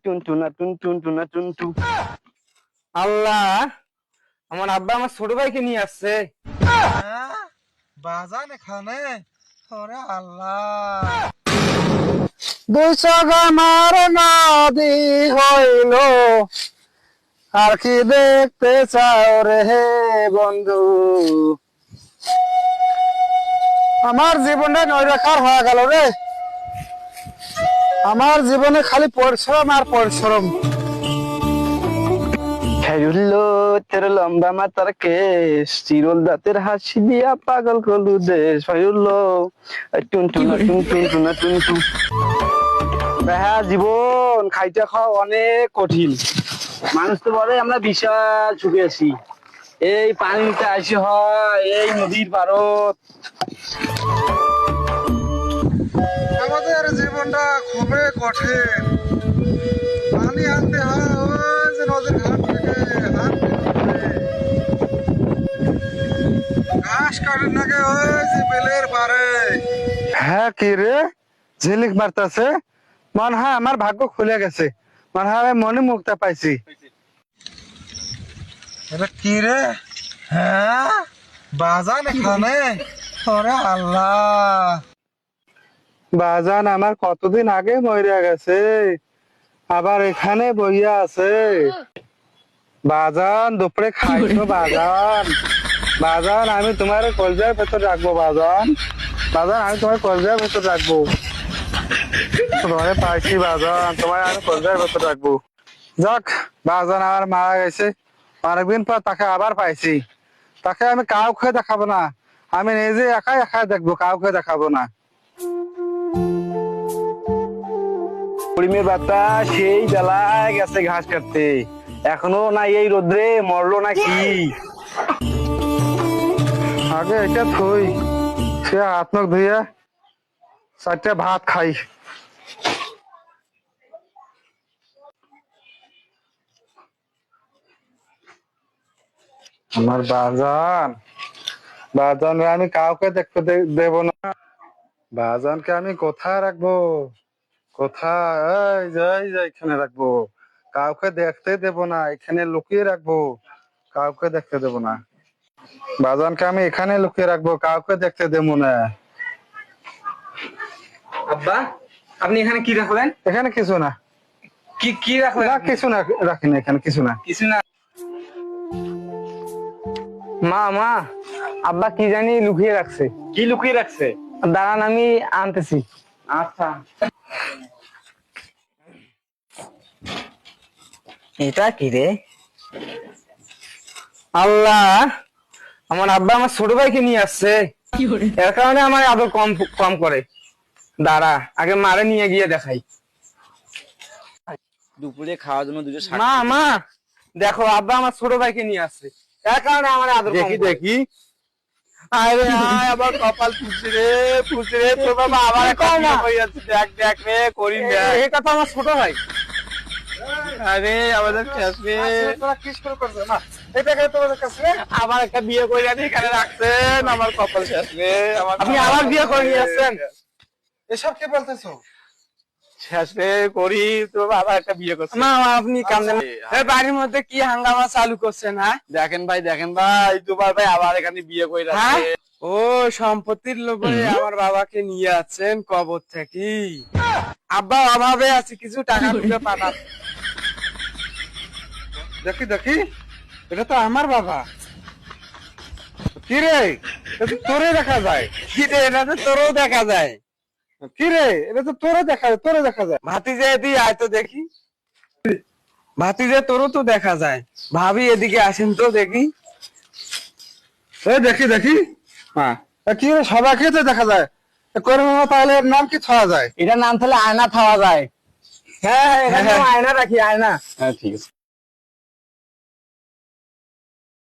টুনটুনা টুনটুনা টুনটু। আল্লাহ, আমার আব্বা আমার ছোট ভাইকে নিয়ে আসছে। বাজান এখানে, ওরে আল্লাহ। দুই চোখ আমার নদী হইল, আর কি দেখতে চাও রে হে বন্ধু। আমার জীবনটা নৈরাকার হয়ে গেল রে। আমার জীবনে খালি পরিশ্রম আর পরিশ্রম। খেরুল্লো তোর লম্বা মাথার কেশ, চিরল দাঁতের হাসি দিয়া পাগল করলু দেশ। ফয়ুল্লো টুনটুনা টুনটুনা টুনটু। হ্যাঁ, জীবন খাইতে খাওয়া অনেক কঠিন। মানুষ তো বলে আমরা বিশাল সুখে আছি, এই পানিতে আসি হয় এই নদীর পারত। আমাদের জীবনটা খুবই কঠিন। পানি আনতে হয় ওই যে নদীর ঘাট থেকে, ঘাস কাটেন নাকি ওই যে বেলের পারে। হ্যাঁ, কি রে ঝিলিক মারতাছে? মনে হয় আমার ভাগ্য খুলে গেছে, মনে হয় আমি মনে মুক্তা পাইছি। এটা কি রে? হ্যাঁ, বাজান এখানে, ওরে আল্লাহ। বাজান আমার কতদিন আগে মরে গেছে, আবার এখানে বইয়া আছে। বাজান দুপুরে খাইছো বাজান? বাজান আমি তোমার কলজার ভেতর রাখবো বাজান। বাজান আমি তোমার কলজার ভেতর রাখবো। তোমারে পাইছি বাজান, তোমার আমি কলজার ভেতর রাখবো। যাক, বাজান আমার মারা গেছে, অনেকদিন পর তাকে আবার পাইছি। তাকে আমি কাউকে দেখাবো না, আমি নিজে একাই একাই দেখবো, কাউকে দেখাবো না। পরিমের বাতাস সেই জ্বালায় গেছে ঘাস কাটতে, এখনো না এই রোদ্রে মরলো না কি? আগে এটা থই, সে হাত মুখ ধুইয়া চারটে ভাত খাই। আমার বাজান, বাজানকে আমি কাউকে দেখতে দেব না। বাজানকে আমি কোথায় রাখবো? কোথায়? এই যে এখানে রাখবো, কাউকে দেখতে দেব না, এখানে লুকিয়ে রাখবো, কাউকে দেখতে দেব না। বাজানকে আমি এখানে লুকিয়ে রাখবো, কাউকে দেখতে দেবো না। আব্বা, আপনি এখানে কি রাখলেন? এখানে কিছু না। কি কি রাখলেন? না, কিছু না, রাখি না, এখানে কিছু না। কিছু না। মা মা, আব্বা কি জানি লুকিয়ে রাখছে। কি লুকিয়ে রাখছে? দাঁড়ান, আমি আনতেছি। আচ্ছা। এটা কি রে? আল্লাহ, আমার আব্বা আমার ছোট ভাইকে নিয়ে আসছে, এর কারণে আমার আদর কম কম করে। দাঁড়া, আগে মারে নিয়ে গিয়ে দেখাই। দুপুরে খাওয়ার জন্য দুটো শাক। মা মা, দেখো আব্বা আমার ছোট ভাইকে নিয়ে আসছে, এর কারণে আমার আদর কম দেখি করে। দেখি। আরে আয়, আবার কপাল ফুলছে রে তোর বাবা আবার কম হয়ে যাচ্ছে। দেখ দেখ রে করিম, এই কথা আমার ছোট ভাই। আরে আমাদের শেষ রে, তোরা কি শুরু করছো না? এটা কে তোমাদের কাছে? আবার একটা বিয়ে করে আনি এখানে রাখছেন, আমার কপাল শেষ রে। আপনি আবার বিয়ে করে নিয়ে আসছেন? এসব কি বলতেছো? শেষ রে করি তো, আবার একটা বিয়ে করছেন। না আপনি কান্দেন না। এই বাড়ির মধ্যে কি হাঙ্গামা চালু করছেন? হ্যাঁ দেখেন ভাই, তোমার ভাই আবার এখানে বিয়ে করে হ্যাঁ? রাখছে। ও সম্পত্তির লোভে আমার বাবাকে নিয়ে আছেন কবর থেকে। আব্বা অভাবে আছে, কিছু টাকা টুকে পাঠান। দেখি দেখি, এটা তো আমার বাবা। কি রে, এটা তো তোরে দেখা যায়। কি রে, এটা তো তোরও দেখা যায়। কি রে, এটা তো তোরে দেখা যায়। ভাতিজা এদিকে আয় তো দেখি। ভাতিজা তোরও তো দেখা যায়। ভাবি এদিকে আসেন তো দেখি। এই দেখি দেখি, হ্যাঁ, কি রে, সবাইকে তো দেখা যায়। করিমা তাহলে এর নাম কি থাকা যায়? এটার নাম তাহলে আয়না খাওয়া যায়। হ্যাঁ, এখানে আয়না রাখি, আয়না। হ্যাঁ, ঠিক আছে।